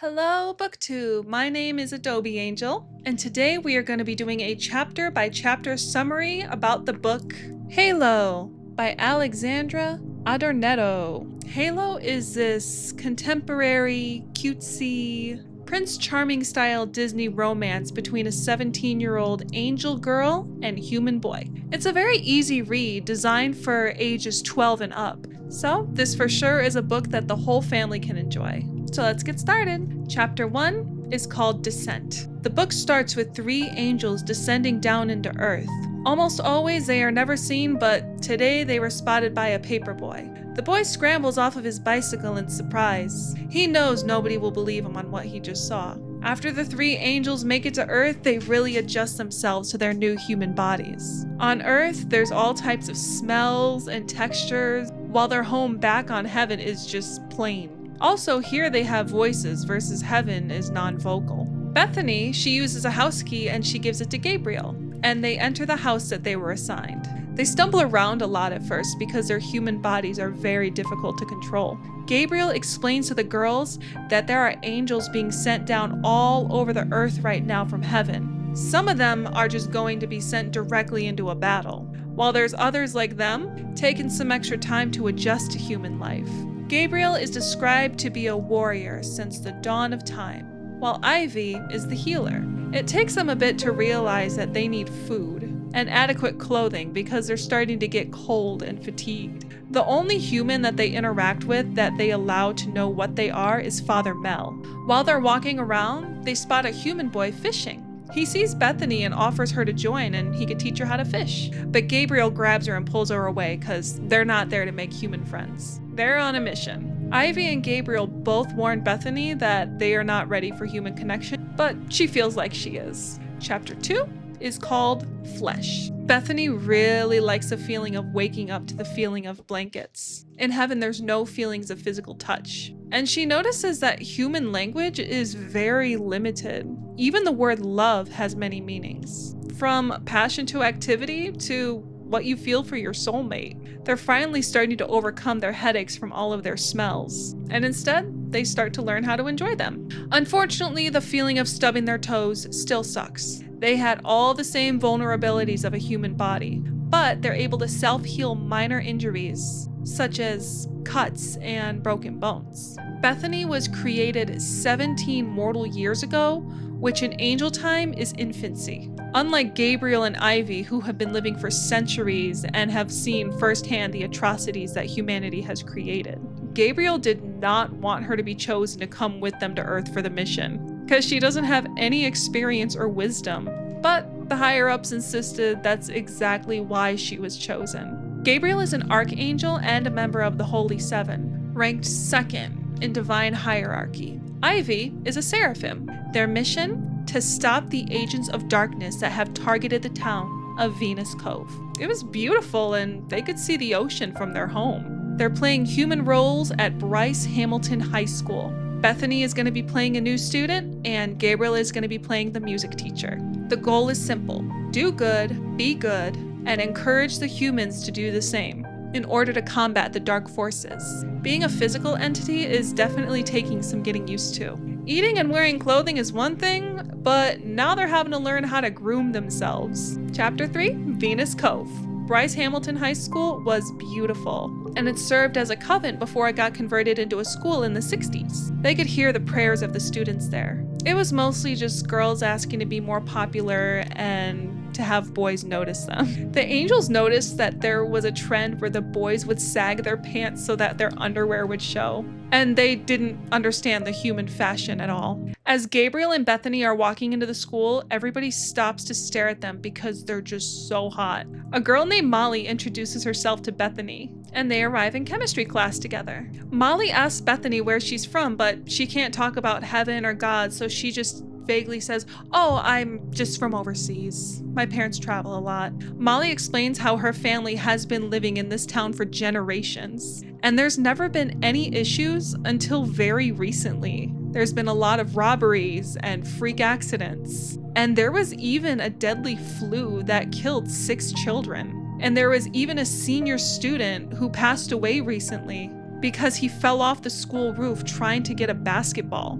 Hello, BookTube. My name is Adobe Angel, and today we are going to be doing a chapter by chapter summary about the book Halo by Alexandra Adornetto. Halo is this contemporary, cutesy, Prince Charming style Disney romance between a 17-year-old angel girl and human boy. It's a very easy read designed for ages 12 and up, so this for sure is a book that the whole family can enjoy. So let's get started. Chapter 1 is called Descent. The book starts with 3 angels descending down into Earth. Almost always they are never seen, but today they were spotted by a paperboy. The boy scrambles off of his bicycle in surprise. He knows nobody will believe him on what he just saw. After the 3 angels make it to Earth, they really adjust themselves to their new human bodies. On Earth, there's all types of smells and textures, while their home back on heaven is just plain. Also, here they have voices versus heaven is non-vocal. Bethany, she uses a house key and she gives it to Gabriel, and they enter the house that they were assigned. They stumble around a lot at first because their human bodies are very difficult to control. Gabriel explains to the girls that there are angels being sent down all over the earth right now from heaven. Some of them are just going to be sent directly into a battle, while there's others like them taking some extra time to adjust to human life. Gabriel is described to be a warrior since the dawn of time, while Ivy is the healer. It takes them a bit to realize that they need food and adequate clothing because they're starting to get cold and fatigued. The only human that they interact with that they allow to know what they are is Father Mel. While they're walking around, they spot a human boy fishing. He sees Bethany and offers her to join and he could teach her how to fish. But Gabriel grabs her and pulls her away because they're not there to make human friends. They're on a mission. Ivy and Gabriel both warn Bethany that they are not ready for human connection, but she feels like she is. Chapter 2 is called Flesh. Bethany really likes the feeling of waking up to the feeling of blankets. In heaven, there's no feelings of physical touch. And she notices that human language is very limited. Even the word love has many meanings. From passion to activity to what you feel for your soulmate. They're finally starting to overcome their headaches from all of their smells. And instead, they start to learn how to enjoy them. Unfortunately, the feeling of stubbing their toes still sucks. They had all the same vulnerabilities of a human body, but they're able to self-heal minor injuries, such as cuts and broken bones. Bethany was created 17 mortal years ago, which in angel time is infancy. Unlike Gabriel and Ivy, who have been living for centuries and have seen firsthand the atrocities that humanity has created. Gabriel did not want her to be chosen to come with them to Earth for the mission, because she doesn't have any experience or wisdom. But the higher-ups insisted that's exactly why she was chosen. Gabriel is an archangel and a member of the Holy Seven, ranked 2nd in divine hierarchy. Ivy is a seraphim. Their mission? To stop the agents of darkness that have targeted the town of Venus Cove. It was beautiful and they could see the ocean from their home. They're playing human roles at Bryce Hamilton High School. Bethany is going to be playing a new student and Gabriel is going to be playing the music teacher. The goal is simple: do good, be good, and encourage the humans to do the same in order to combat the dark forces. Being a physical entity is definitely taking some getting used to. Eating and wearing clothing is one thing, but now they're having to learn how to groom themselves. Chapter 3, Venus Cove. Bryce Hamilton High School was beautiful, and it served as a convent before it got converted into a school in the 60s. They could hear the prayers of the students there. It was mostly just girls asking to be more popular and to have boys notice them. The angels noticed that there was a trend where the boys would sag their pants so that their underwear would show, and they didn't understand the human fashion at all. As Gabriel and Bethany are walking into the school, everybody stops to stare at them because they're just so hot. A girl named Molly introduces herself to Bethany, and they arrive in chemistry class together. Molly asks Bethany where she's from, but she can't talk about heaven or God, so she just vaguely says, "Oh, I'm just from overseas. My parents travel a lot." Molly explains how her family has been living in this town for generations, and there's never been any issues until very recently. There's been a lot of robberies and freak accidents, and there was even a deadly flu that killed 6 children. And there was even a senior student who passed away recently because he fell off the school roof trying to get a basketball.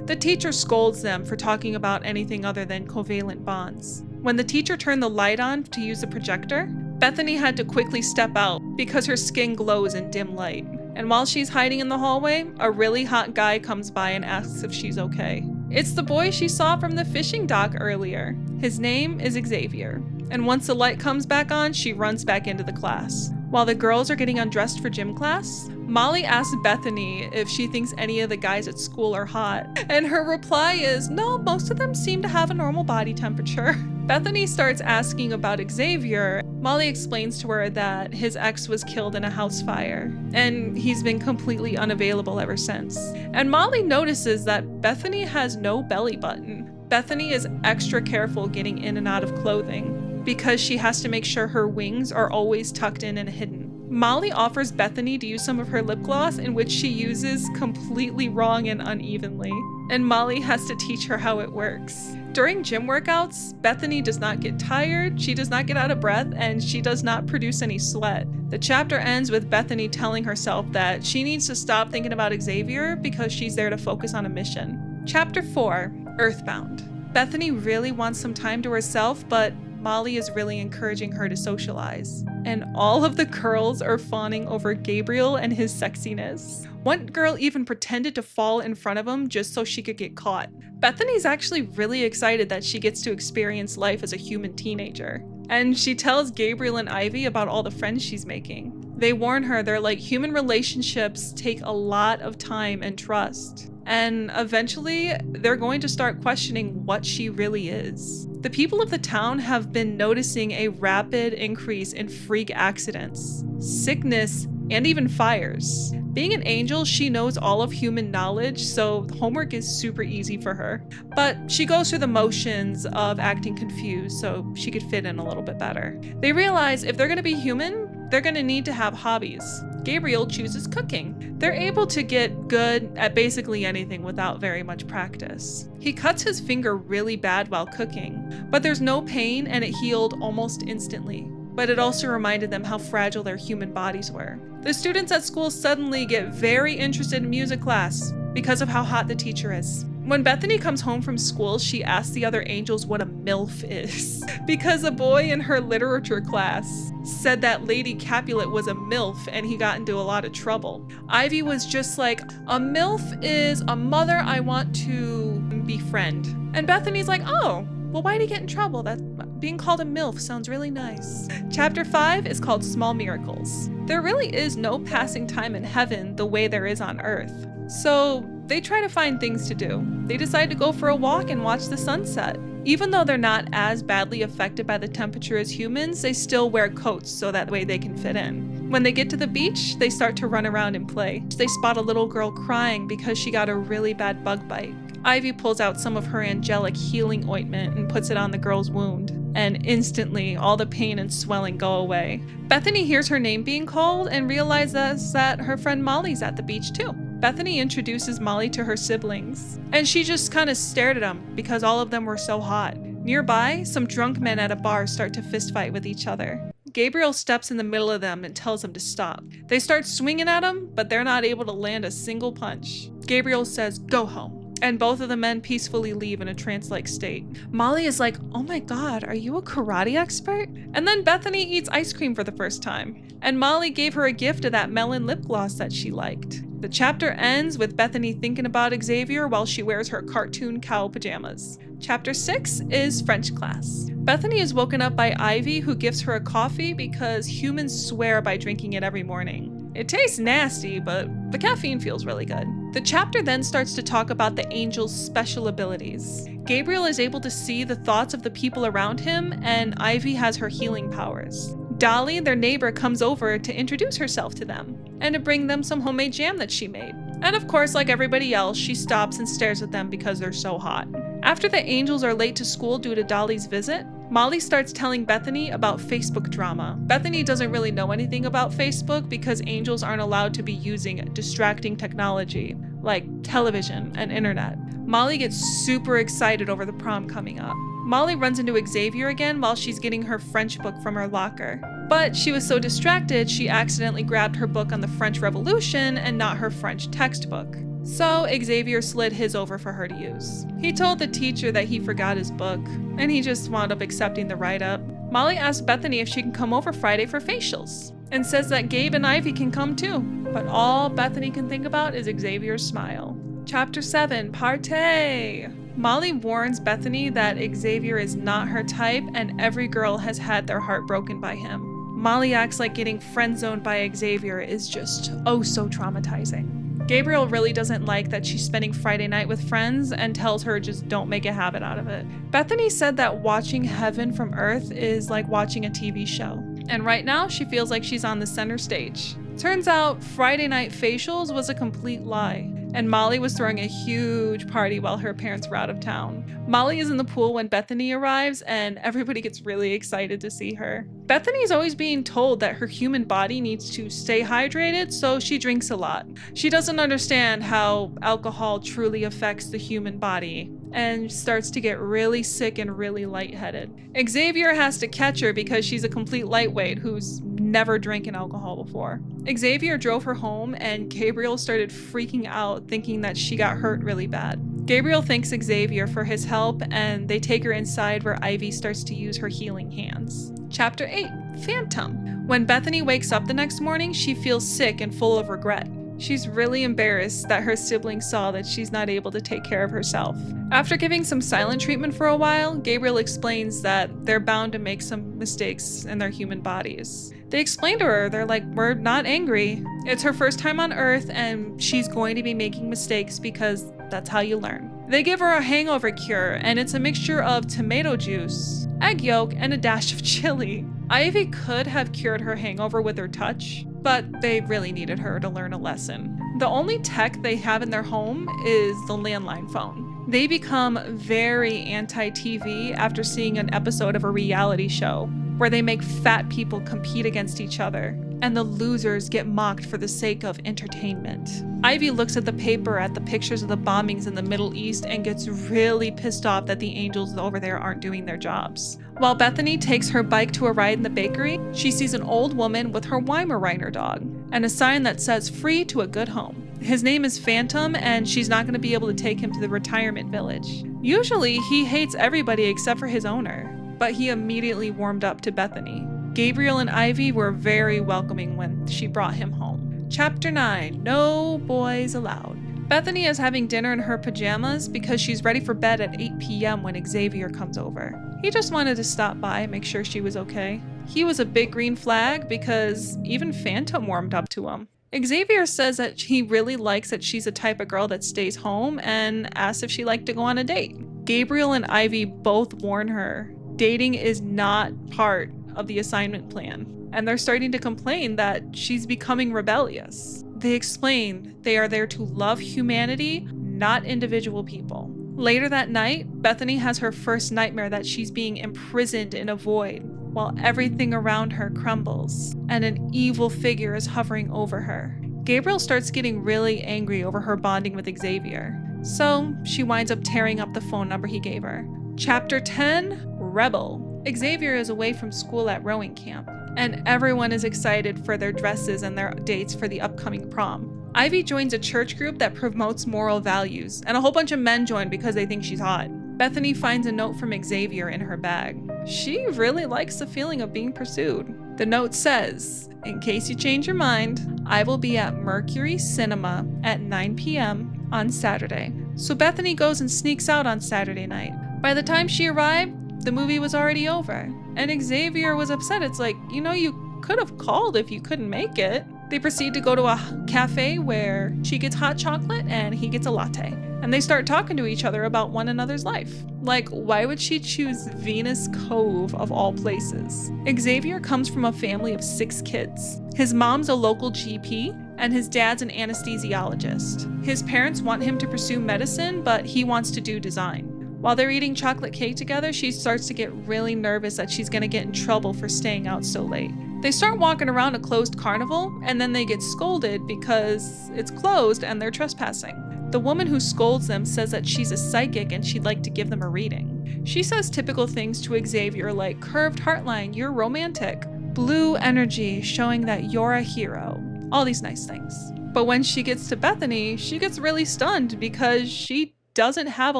The teacher scolds them for talking about anything other than covalent bonds. When the teacher turned the light on to use the projector, Bethany had to quickly step out because her skin glows in dim light. And while she's hiding in the hallway, a really hot guy comes by and asks if she's okay. It's the boy she saw from the fishing dock earlier. His name is Xavier. And once the light comes back on, she runs back into the class. While the girls are getting undressed for gym class, Molly asks Bethany if she thinks any of the guys at school are hot. And her reply is, no, most of them seem to have a normal body temperature. Bethany starts asking about Xavier. Molly explains to her that his ex was killed in a house fire, and he's been completely unavailable ever since. And Molly notices that Bethany has no belly button. Bethany is extra careful getting in and out of clothing because she has to make sure her wings are always tucked in and hidden. Molly offers Bethany to use some of her lip gloss, in which she uses completely wrong and unevenly, and Molly has to teach her how it works. During gym workouts, Bethany does not get tired, she does not get out of breath, and she does not produce any sweat. The chapter ends with Bethany telling herself that she needs to stop thinking about Xavier because she's there to focus on a mission. Chapter 4, Earthbound. Bethany really wants some time to herself, but Molly is really encouraging her to socialize. And all of the girls are fawning over Gabriel and his sexiness. One girl even pretended to fall in front of him just so she could get caught. Bethany's actually really excited that she gets to experience life as a human teenager. And she tells Gabriel and Ivy about all the friends she's making. They warn her, they're like, human relationships take a lot of time and trust. And eventually, they're going to start questioning what she really is. The people of the town have been noticing a rapid increase in freak accidents, sickness, and even fires. Being an angel, she knows all of human knowledge, so homework is super easy for her. But she goes through the motions of acting confused so she could fit in a little bit better. They realize if they're going to be human, they're going to need to have hobbies. Gabriel chooses cooking. They're able to get good at basically anything without very much practice. He cuts his finger really bad while cooking, but there's no pain and it healed almost instantly. But it also reminded them how fragile their human bodies were. The students at school suddenly get very interested in music class because of how hot the teacher is. When Bethany comes home from school, she asks the other angels what a MILF is because a boy in her literature class said that Lady Capulet was a MILF and he got into a lot of trouble. Ivy was just like, a MILF is a mother I want to befriend. And Bethany's like, oh, well, why'd he get in trouble? That being called a MILF sounds really nice. Chapter 5 is called Small Miracles. There really is no passing time in heaven the way there is on Earth. So they try to find things to do. They decide to go for a walk and watch the sunset. Even though they're not as badly affected by the temperature as humans, they still wear coats so that way they can fit in. When they get to the beach, they start to run around and play. They spot a little girl crying because she got a really bad bug bite. Ivy pulls out some of her angelic healing ointment and puts it on the girl's wound. And instantly, all the pain and swelling go away. Bethany hears her name being called and realizes that her friend Molly's at the beach too. Bethany introduces Molly to her siblings, and she just kind of stared at them because all of them were so hot. Nearby, some drunk men at a bar start to fistfight with each other. Gabriel steps in the middle of them and tells them to stop. They start swinging at him, but they're not able to land a single punch. Gabriel says, "Go home." And both of the men peacefully leave in a trance-like state. Molly is like, oh my god, are you a karate expert? And then Bethany eats ice cream for the first time. And Molly gave her a gift of that melon lip gloss that she liked. The chapter ends with Bethany thinking about Xavier while she wears her cartoon cow pajamas. Chapter 6 is French class. Bethany is woken up by Ivy, who gives her a coffee because humans swear by drinking it every morning. It tastes nasty, but the caffeine feels really good. The chapter then starts to talk about the angel's special abilities. Gabriel is able to see the thoughts of the people around him, and Ivy has her healing powers. Dolly, their neighbor, comes over to introduce herself to them and to bring them some homemade jam that she made. And of course, like everybody else, she stops and stares at them because they're so hot. After the angels are late to school due to Dolly's visit, Molly starts telling Bethany about Facebook drama. Bethany doesn't really know anything about Facebook because angels aren't allowed to be using distracting technology like television and internet. Molly gets super excited over the prom coming up. Molly runs into Xavier again while she's getting her French book from her locker. But she was so distracted, she accidentally grabbed her book on the French Revolution and not her French textbook. So Xavier slid his over for her to use. He told the teacher that he forgot his book, and he just wound up accepting the write-up. Molly asks Bethany if she can come over Friday for facials, and says that Gabe and Ivy can come too. But all Bethany can think about is Xavier's smile. Chapter 7, Partay! Molly warns Bethany that Xavier is not her type and every girl has had their heart broken by him. Molly acts like getting friend-zoned by Xavier is just oh so traumatizing. Gabriel really doesn't like that she's spending Friday night with friends and tells her just don't make a habit out of it. Bethany said that watching Heaven from Earth is like watching a TV show. And right now she feels like she's on the center stage. Turns out Friday night facials was a complete lie. And Molly was throwing a huge party while her parents were out of town. Molly is in the pool when Bethany arrives and everybody gets really excited to see her. Bethany is always being told that her human body needs to stay hydrated, so she drinks a lot. She doesn't understand how alcohol truly affects the human body and starts to get really sick and really lightheaded. Xavier has to catch her because she's a complete lightweight who's never drinking alcohol before. Xavier drove her home and Gabriel started freaking out thinking that she got hurt really bad. Gabriel thanks Xavier for his help and they take her inside where Ivy starts to use her healing hands. Chapter 8, Phantom. When Bethany wakes up the next morning, she feels sick and full of regret. She's really embarrassed that her siblings saw that she's not able to take care of herself. After giving some silent treatment for a while, Gabriel explains that they're bound to make some mistakes in their human bodies. They explain to her, they're like, we're not angry. It's her first time on Earth and she's going to be making mistakes because that's how you learn. They give her a hangover cure and it's a mixture of tomato juice, egg yolk, and a dash of chili. Ivy could have cured her hangover with her touch, but they really needed her to learn a lesson. The only tech they have in their home is the landline phone. They become very anti-TV after seeing an episode of a reality show where they make fat people compete against each other, and the losers get mocked for the sake of entertainment. Ivy looks at the paper at the pictures of the bombings in the Middle East and gets really pissed off that the angels over there aren't doing their jobs. While Bethany takes her bike to a ride in the bakery, she sees an old woman with her Weimaraner dog and a sign that says free to a good home. His name is Phantom and she's not going to be able to take him to the retirement village. Usually he hates everybody except for his owner, but he immediately warmed up to Bethany. Gabriel and Ivy were very welcoming when she brought him home. Chapter 9, No Boys Allowed. Bethany is having dinner in her pajamas because she's ready for bed at 8 p.m. when Xavier comes over. He just wanted to stop by and make sure she was okay. He was a big green flag because even Phantom warmed up to him. Xavier says that he really likes that she's the type of girl that stays home and asks if she'd like to go on a date. Gabriel and Ivy both warn her dating is not part of the assignment plan, and they're starting to complain that she's becoming rebellious. They explain they are there to love humanity, not individual people. Later that night, Bethany has her first nightmare that she's being imprisoned in a void while everything around her crumbles and an evil figure is hovering over her. Gabriel starts getting really angry over her bonding with Xavier, so she winds up tearing up the phone number he gave her. Chapter 10, Rebel. Xavier is away from school at rowing camp, and everyone is excited for their dresses and their dates for the upcoming prom. Ivy joins a church group that promotes moral values, and a whole bunch of men join because they think she's hot. Bethany finds a note from Xavier in her bag. She really likes the feeling of being pursued. The note says, in case you change your mind, I will be at Mercury Cinema at 9 p.m. on Saturday. So Bethany goes and sneaks out on Saturday night. By the time she arrived, the movie was already over, and Xavier was upset. It's like, you could have called if you couldn't make it. They proceed to go to a cafe where she gets hot chocolate and he gets a latte. And they start talking to each other about one another's life. Like, why would she choose Venus Cove of all places? Xavier comes from a family of 6 kids. His mom's a local GP, and his dad's an anesthesiologist. His parents want him to pursue medicine, but he wants to do design. While they're eating chocolate cake together, she starts to get really nervous that she's gonna get in trouble for staying out so late. They start walking around a closed carnival, and then they get scolded because it's closed and they're trespassing. The woman who scolds them says that she's a psychic and she'd like to give them a reading. She says typical things to Xavier like, curved heartline, you're romantic, blue energy showing that you're a hero, all these nice things. But when she gets to Bethany, she gets really stunned because she doesn't have a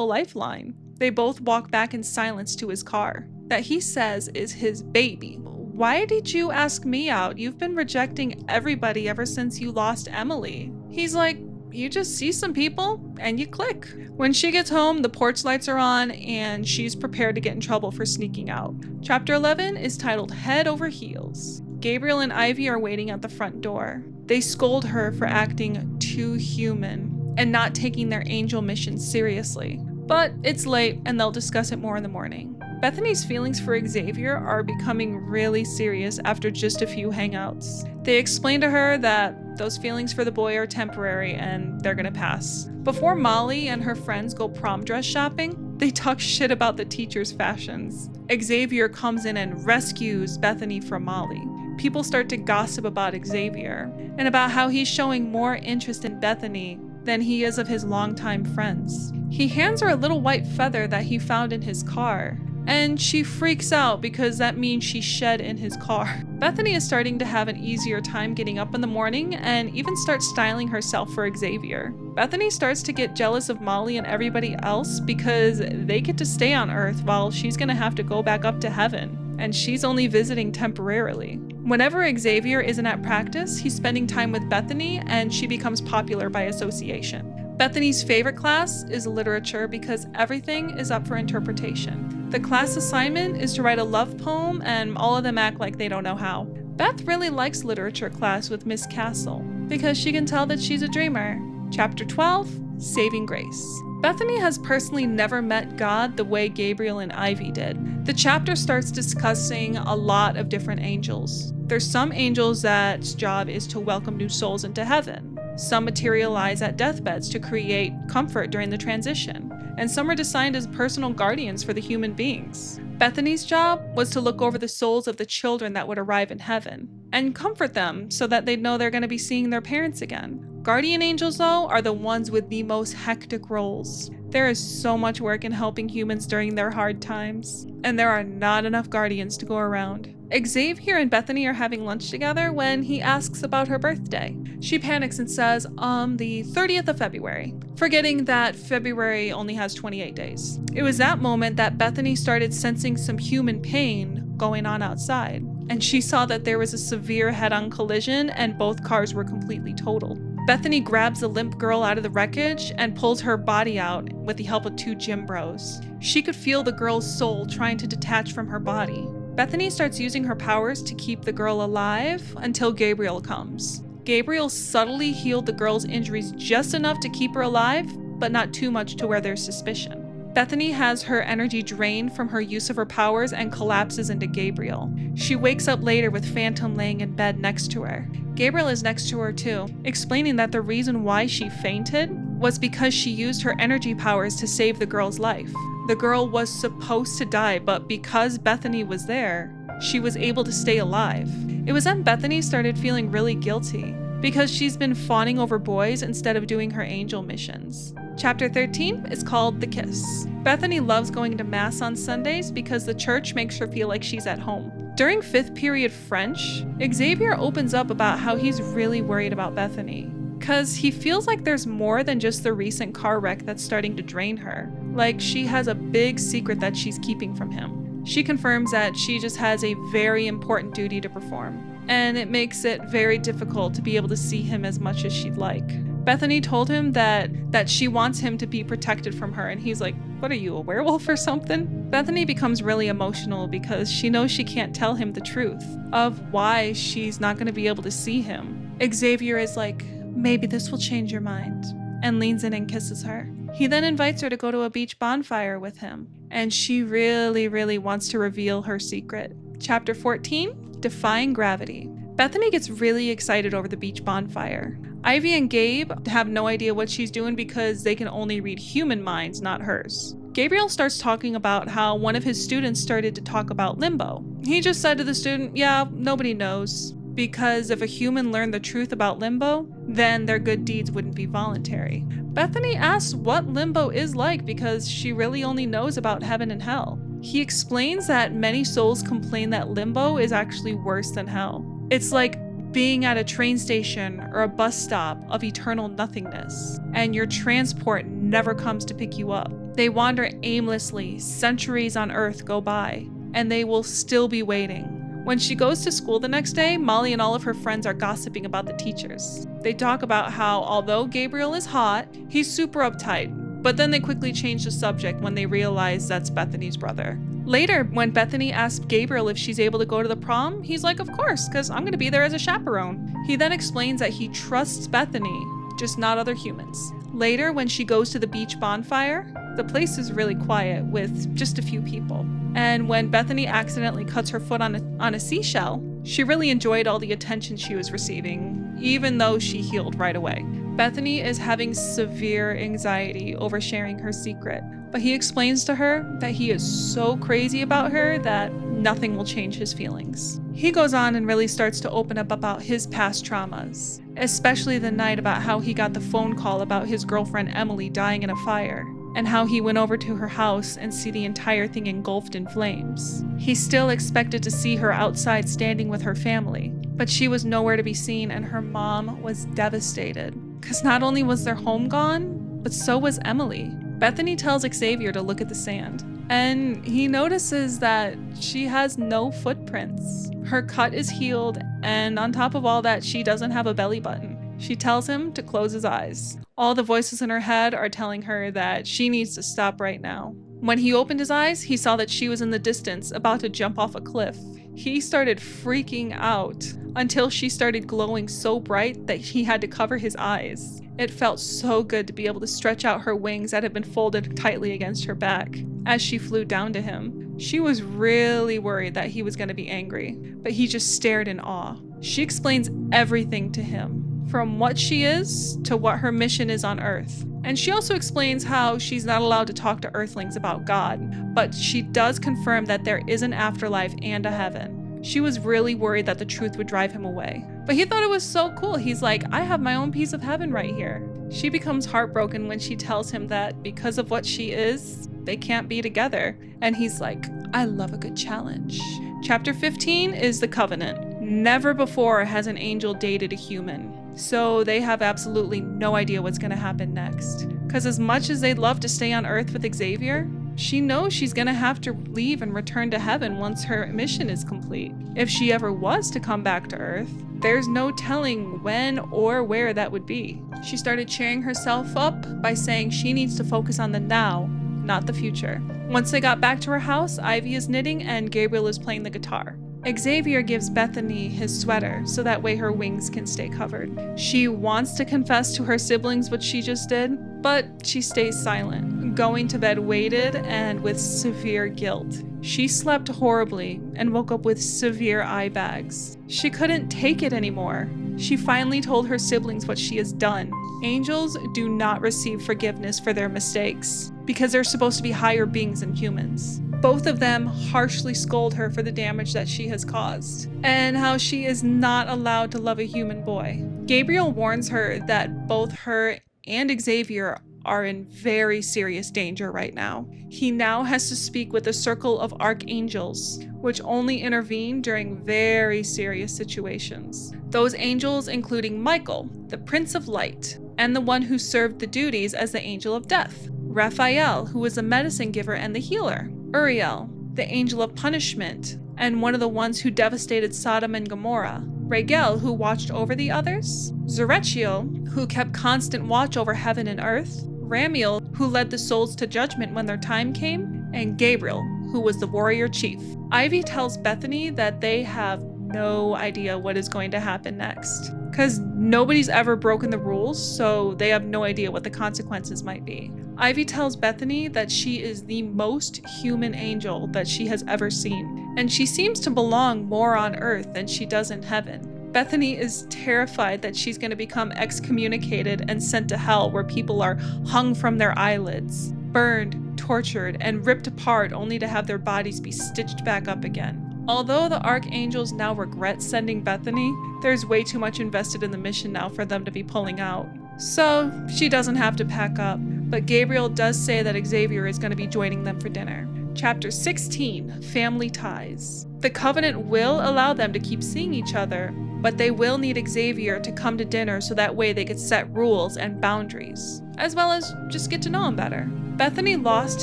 lifeline. They both walk back in silence to his car, that he says is his baby. Why did you ask me out? You've been rejecting everybody ever since you lost Emily. He's like, you just see some people and you click. When she gets home, the porch lights are on and she's prepared to get in trouble for sneaking out. Chapter 11 is titled Head Over Heels. Gabriel and Ivy are waiting at the front door. They scold her for acting too human and not taking their angel mission seriously. But it's late and they'll discuss it more in the morning. Bethany's feelings for Xavier are becoming really serious after just a few hangouts. They explain to her that those feelings for the boy are temporary and they're gonna pass. Before Molly and her friends go prom dress shopping, they talk shit about the teacher's fashions. Xavier comes in and rescues Bethany from Molly. People start to gossip about Xavier and about how he's showing more interest in Bethany than he is of his longtime friends. He hands her a little white feather that he found in his car, and she freaks out because that means she shed in his car. Bethany is starting to have an easier time getting up in the morning and even starts styling herself for Xavier. Bethany starts to get jealous of Molly and everybody else because they get to stay on Earth while she's gonna have to go back up to heaven, and she's only visiting temporarily. Whenever Xavier isn't at practice, he's spending time with Bethany and she becomes popular by association. Bethany's favorite class is literature because everything is up for interpretation. The class assignment is to write a love poem and all of them act like they don't know how. Beth really likes literature class with Miss Castle because she can tell that she's a dreamer. Chapter 12, Saving Grace. Bethany has personally never met God the way Gabriel and Ivy did. The chapter starts discussing a lot of different angels. There's some angels that's job is to welcome new souls into heaven. Some materialize at deathbeds to create comfort during the transition, and some are designed as personal guardians for the human beings. Bethany's job was to look over the souls of the children that would arrive in heaven and comfort them so that they'd know they're going to be seeing their parents again. Guardian angels, though, are the ones with the most hectic roles. There is so much work in helping humans during their hard times, and there are not enough guardians to go around. Xavier and Bethany are having lunch together when he asks about her birthday. She panics and says, the 30th of February, forgetting that February only has 28 days. It was that moment that Bethany started sensing some human pain going on outside, and she saw that there was a severe head-on collision and both cars were completely totaled. Bethany grabs the limp girl out of the wreckage and pulls her body out with the help of two gym bros. She could feel the girl's soul trying to detach from her body. Bethany starts using her powers to keep the girl alive until Gabriel comes. Gabriel subtly healed the girl's injuries just enough to keep her alive, but not too much to where there's suspicion. Bethany has her energy drained from her use of her powers and collapses into Gabriel. She wakes up later with Phantom laying in bed next to her. Gabriel is next to her too, explaining that the reason why she fainted was because she used her energy powers to save the girl's life. The girl was supposed to die, but because Bethany was there, she was able to stay alive. It was then Bethany started feeling really guilty because she's been fawning over boys instead of doing her angel missions. Chapter 13 is called The Kiss. Bethany loves going to Mass on Sundays because the church makes her feel like she's at home. During 5th period French, Xavier opens up about how he's really worried about Bethany, because he feels like there's more than just the recent car wreck that's starting to drain her. Like she has a big secret that she's keeping from him. She confirms that she just has a very important duty to perform, and it makes it very difficult to be able to see him as much as she'd like. Bethany told him that she wants him to be protected from her, and he's like, what are you, a werewolf or something? Bethany becomes really emotional because she knows she can't tell him the truth of why she's not going to be able to see him. Xavier is like, maybe this will change your mind, and leans in and kisses her. He then invites her to go to a beach bonfire with him, and she really, really wants to reveal her secret. Chapter 14, Defying Gravity. Bethany gets really excited over the beach bonfire. Ivy and Gabe have no idea what she's doing because they can only read human minds, not hers. Gabriel starts talking about how one of his students started to talk about limbo. He just said to the student, yeah, nobody knows, because if a human learned the truth about limbo, then their good deeds wouldn't be voluntary. Bethany asks what limbo is like because she really only knows about heaven and hell. He explains that many souls complain that limbo is actually worse than hell. It's like being at a train station or a bus stop of eternal nothingness, and your transport never comes to pick you up. They wander aimlessly, centuries on Earth go by, and they will still be waiting. When she goes to school the next day, Molly and all of her friends are gossiping about the teachers. They talk about how, although Gabriel is hot, he's super uptight, but then they quickly change the subject when they realize that's Bethany's brother. Later, when Bethany asks Gabriel if she's able to go to the prom, he's like, of course, because I'm going to be there as a chaperone. He then explains that he trusts Bethany, just not other humans. Later, when she goes to the beach bonfire, the place is really quiet with just a few people. And when Bethany accidentally cuts her foot on a seashell, she really enjoyed all the attention she was receiving, even though she healed right away. Bethany is having severe anxiety over sharing her secret, but he explains to her that he is so crazy about her that nothing will change his feelings. He goes on and really starts to open up about his past traumas, especially the night about how he got the phone call about his girlfriend Emily dying in a fire, and how he went over to her house and see the entire thing engulfed in flames. He still expected to see her outside standing with her family, but she was nowhere to be seen, and her mom was devastated. Because not only was their home gone, but so was Emily. Bethany tells Xavier to look at the sand, and he notices that she has no footprints. Her cut is healed, and on top of all that, she doesn't have a belly button. She tells him to close his eyes. All the voices in her head are telling her that she needs to stop right now. When he opened his eyes, he saw that she was in the distance, about to jump off a cliff. He started freaking out until she started glowing so bright that he had to cover his eyes. It felt so good to be able to stretch out her wings that had been folded tightly against her back as she flew down to him. She was really worried that he was going to be angry, but he just stared in awe. She explains everything to him, from what she is to what her mission is on Earth. And she also explains how she's not allowed to talk to Earthlings about God, but she does confirm that there is an afterlife and a heaven. She was really worried that the truth would drive him away, but he thought it was so cool. He's like, I have my own piece of heaven right here. She becomes heartbroken when she tells him that because of what she is, they can't be together. And he's like, I love a good challenge. Chapter 15 is the Covenant. Never before has an angel dated a human. So they have absolutely no idea what's going to happen next. Because as much as they'd love to stay on Earth with Xavier, she knows she's going to have to leave and return to heaven once her mission is complete. If she ever was to come back to Earth, there's no telling when or where that would be. She started cheering herself up by saying she needs to focus on the now, not the future. Once they got back to her house, Ivy is knitting and Gabriel is playing the guitar. Xavier gives Bethany his sweater so that way her wings can stay covered. She wants to confess to her siblings what she just did, but she stays silent, going to bed weighted and with severe guilt. She slept horribly and woke up with severe eye bags. She couldn't take it anymore. She finally told her siblings what she has done. Angels do not receive forgiveness for their mistakes because they're supposed to be higher beings than humans. Both of them harshly scold her for the damage that she has caused, and how she is not allowed to love a human boy. Gabriel warns her that both her and Xavier are in very serious danger right now. He now has to speak with a circle of archangels, which only intervene during very serious situations. Those angels including Michael, the Prince of Light, and the one who served the duties as the Angel of Death, Raphael, who was the medicine giver and the healer, Uriel, the angel of punishment, and one of the ones who devastated Sodom and Gomorrah, Raguel, who watched over the others, Zorechio, who kept constant watch over heaven and earth, Ramiel, who led the souls to judgment when their time came, and Gabriel, who was the warrior chief. Ivy tells Bethany that they have no idea what is going to happen next, because nobody's ever broken the rules, so they have no idea what the consequences might be. Ivy tells Bethany that she is the most human angel that she has ever seen, and she seems to belong more on Earth than she does in heaven. Bethany is terrified that she's going to become excommunicated and sent to hell, where people are hung from their eyelids, burned, tortured, and ripped apart only to have their bodies be stitched back up again. Although the archangels now regret sending Bethany, there's way too much invested in the mission now for them to be pulling out. So she doesn't have to pack up, but Gabriel does say that Xavier is going to be joining them for dinner. Chapter 16, Family Ties. The Covenant will allow them to keep seeing each other, but they will need Xavier to come to dinner so that way they could set rules and boundaries, as well as just get to know him better. Bethany lost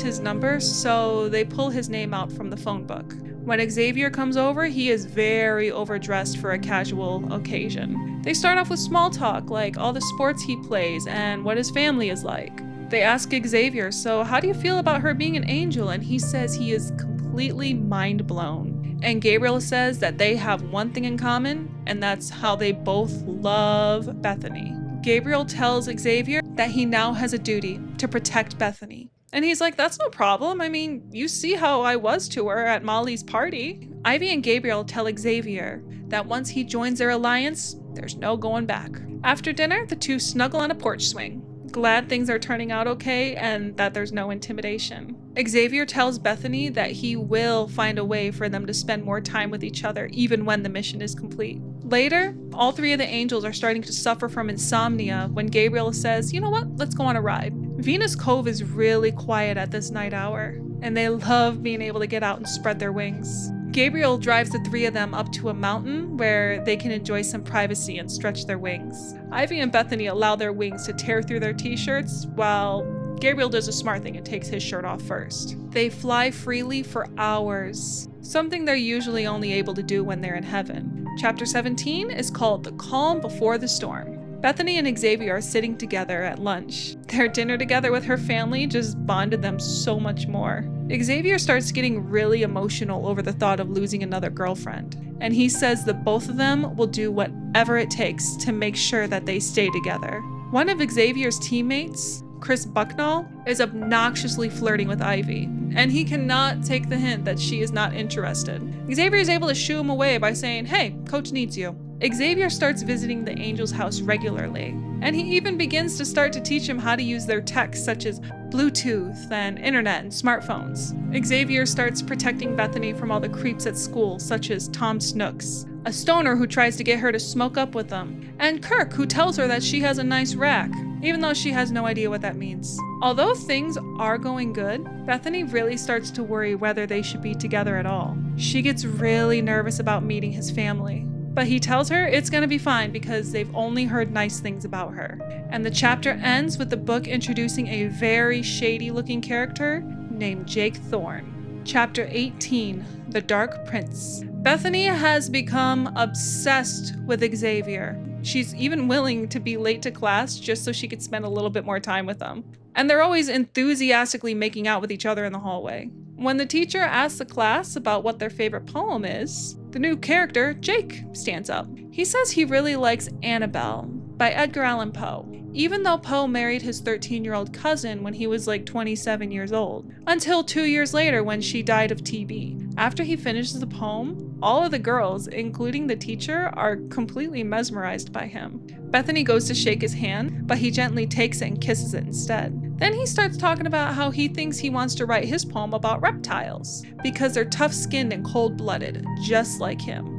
his number, so they pull his name out from the phone book. When Xavier comes over, he is very overdressed for a casual occasion. They start off with small talk, like all the sports he plays and what his family is like. They ask Xavier, so how do you feel about her being an angel? And he says he is completely mind blown. And Gabriel says that they have one thing in common, and that's how they both love Bethany. Gabriel tells Xavier that he now has a duty to protect Bethany. And he's like, that's no problem. I mean, you see how I was to her at Molly's party. Ivy and Gabriel tell Xavier that once he joins their alliance, there's no going back. After dinner, the two snuggle on a porch swing, glad things are turning out okay and that there's no intimidation. Xavier tells Bethany that he will find a way for them to spend more time with each other even when the mission is complete. Later, all three of the angels are starting to suffer from insomnia when Gabriel says, you know what, let's go on a ride. Venus Cove is really quiet at this night hour, and they love being able to get out and spread their wings. Gabriel drives the three of them up to a mountain where they can enjoy some privacy and stretch their wings. Ivy and Bethany allow their wings to tear through their t-shirts, while Gabriel does a smart thing and takes his shirt off first. They fly freely for hours, something they're usually only able to do when they're in heaven. Chapter 17 is called The Calm Before the Storm. Bethany and Xavier are sitting together at lunch. Their dinner together with her family just bonded them so much more. Xavier starts getting really emotional over the thought of losing another girlfriend, and he says that both of them will do whatever it takes to make sure that they stay together. One of Xavier's teammates, Chris Bucknall, is obnoxiously flirting with Ivy, and he cannot take the hint that she is not interested. Xavier is able to shoo him away by saying, hey, coach needs you. Xavier starts visiting the Angel's house regularly, and he even begins to start to teach him how to use their tech such as Bluetooth and internet and smartphones. Xavier starts protecting Bethany from all the creeps at school such as Tom Snooks, a stoner who tries to get her to smoke up with them, and Kirk, who tells her that she has a nice rack, even though she has no idea what that means. Although things are going good, Bethany really starts to worry whether they should be together at all. She gets really nervous about meeting his family, but he tells her it's gonna be fine because they've only heard nice things about her. And the chapter ends with the book introducing a very shady looking character named Jake Thorne. Chapter 18, The Dark Prince. Bethany has become obsessed with Xavier. She's even willing to be late to class just so she could spend a little bit more time with him. And they're always enthusiastically making out with each other in the hallway. When the teacher asks the class about what their favorite poem is, the new character, Jake, stands up. He says he really likes Annabelle by Edgar Allan Poe, even though Poe married his 13-year-old cousin when he was like 27 years old, until 2 years later when she died of TB. After he finishes the poem, all of the girls, including the teacher, are completely mesmerized by him. Bethany goes to shake his hand, but he gently takes it and kisses it instead. Then he starts talking about how he thinks he wants to write his poem about reptiles, because they're tough-skinned and cold-blooded, just like him.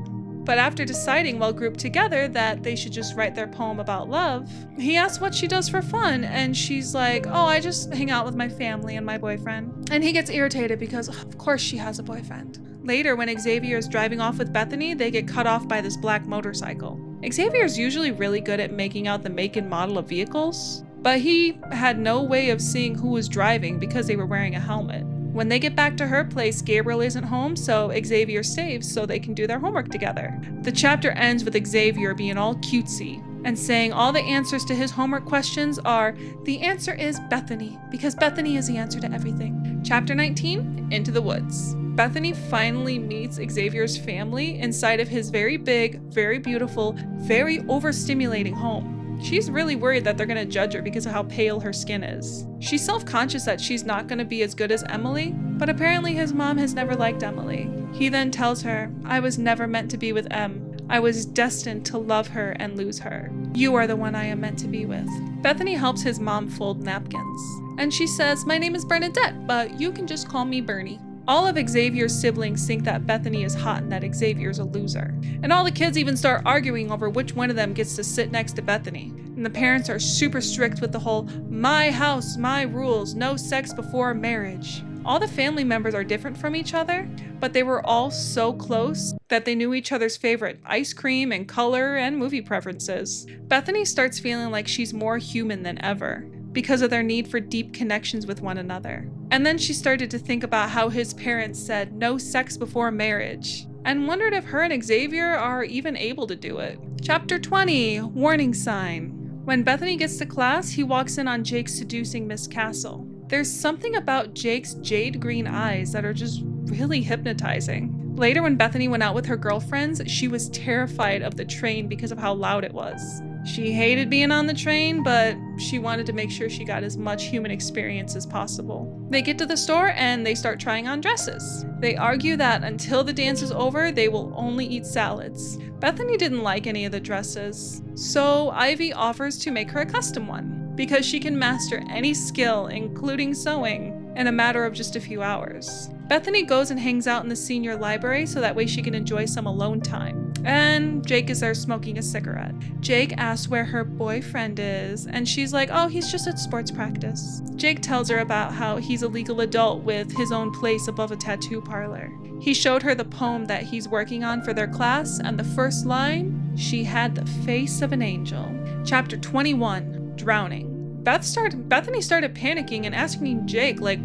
But after deciding while grouped together that they should just write their poem about love, he asks what she does for fun, and she's like, oh, I just hang out with my family and my boyfriend. And he gets irritated because, of course, she has a boyfriend. Later, when Xavier is driving off with Bethany, they get cut off by this black motorcycle. Xavier is usually really good at making out the make and model of vehicles, but he had no way of seeing who was driving because they were wearing a helmet. When they get back to her place, Gabriel isn't home, so Xavier saves so they can do their homework together. The chapter ends with Xavier being all cutesy and saying all the answers to his homework questions are, the answer is Bethany, because Bethany is the answer to everything. Chapter 19, Into the Woods. Bethany finally meets Xavier's family inside of his very big, very beautiful, very overstimulating home. She's really worried that they're going to judge her because of how pale her skin is. She's self-conscious that she's not going to be as good as Emily, but apparently his mom has never liked Emily. He then tells her, I was never meant to be with Em. I was destined to love her and lose her. You are the one I am meant to be with. Bethany helps his mom fold napkins, and she says, my name is Bernadette, but you can just call me Bernie. All of Xavier's siblings think that Bethany is hot and that Xavier's a loser. And all the kids even start arguing over which one of them gets to sit next to Bethany. And the parents are super strict with the whole, my house, my rules, no sex before marriage. All the family members are different from each other, but they were all so close that they knew each other's favorite ice cream and color and movie preferences. Bethany starts feeling like she's more human than ever because of their need for deep connections with one another. And then she started to think about how his parents said no sex before marriage, and wondered if her and Xavier are even able to do it. Chapter 20, Warning Sign. When Bethany gets to class, he walks in on Jake seducing Miss Castle. There's something about Jake's jade green eyes that are just really hypnotizing. Later, when Bethany went out with her girlfriends, she was terrified of the train because of how loud it was. She hated being on the train, but she wanted to make sure she got as much human experience as possible. They get to the store and they start trying on dresses. They argue that until the dance is over, they will only eat salads. Bethany didn't like any of the dresses, so Ivy offers to make her a custom one, because she can master any skill, including sewing, in a matter of just a few hours. Bethany goes and hangs out in the senior library so that way she can enjoy some alone time. And Jake is there smoking a cigarette. Jake asks where her boyfriend is, and she's like, oh, he's just at sports practice. Jake tells her about how he's a legal adult with his own place above a tattoo parlor. He showed her the poem that he's working on for their class, and the first line, she had the face of an angel. Chapter 21, Drowning. Bethany started panicking and asking Jake, like,